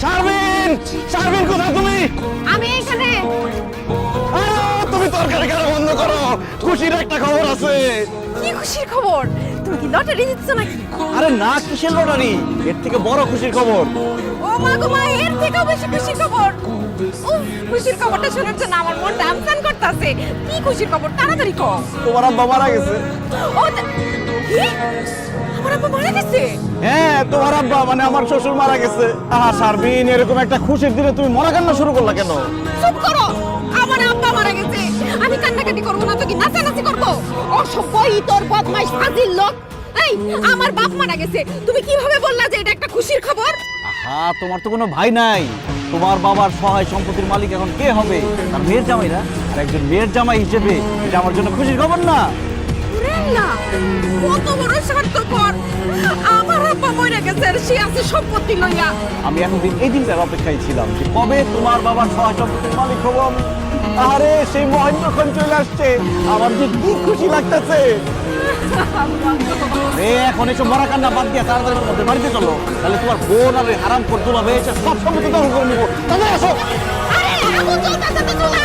শারমিন, শারমিন কোথায় তুমি? আমি এখানে। আরে তুমি তরকারি কেন বন্ধ করো? খুশির একটা খবর আছে। কি খুশির খবর? তুমি কি লটারি জিতছো নাকি? আরে না, কিসের লটারি? এর থেকে বড় খুশির খবর। ও মা গো মা, এর থেকেও বেশি খুশির খবর। উফ, খুশির খবরটা শোনার জন্য আমার মন টানটান করতেছে। কি খুশির খবর, তাড়াতাড়ি কও। তোমার আব্বা মারা গেছে। ও কি? আমার আব্বা মারা গেছে? হ্যাঁ, তোমার আব্বা মানে আমার শ্বশুর মারা গেছে। আহা শারমিন, এরকম একটা খুশির দিনে তুমি মরা কান্না শুরু করলা কেন? চুপ করো। আমার আব্বা মারা গেছে, আমি কান্নাকাটি করবো না তো কি নাচানাচি করবো? অসভ্য ইতর বদমাইশ ফাজিল লোক। এই, আমার বাপ মারা গেছে, তুমি কিভাবে বললা যে এটা একটা খুশির খবর? হ্যাঁ, তোমার তো কোনো ভাই নাই। তোমার বাবার সহায় সম্পত্তির মালিক এখন কে হবে? তার মেয়ের জামাই না? আর একজন মেয়ের জামাই হিসেবে এটা আমার জন্য খুশির খবর না? রেল্লা, কত বড় স্বার্থপর। আমার আব্বা মরে গেছে আর সে আছে সম্পত্তি লইয়া। আমি এতদিন এই দিনটার অপেক্ষায় ছিলাম যে কবে তোমার বাবার সহায় সম্পত্তির মালিক হবো আমি। আরে সেই মহেন্দ্রক্ষণ চলে আসছে, আমার যে কি খুশি লাগতেছে। এখন এসব মরা কান্না বাদ দিয়ে তাড়াতাড়ি তোমাদের বাড়িতে চলো, তাহলে তোমার বোন আর হারাম করতে হবে, সব সম্পত্তি দখল করে নিবো। তাহলে আসো। আরে আগুন জ্বলতেছে তো চলে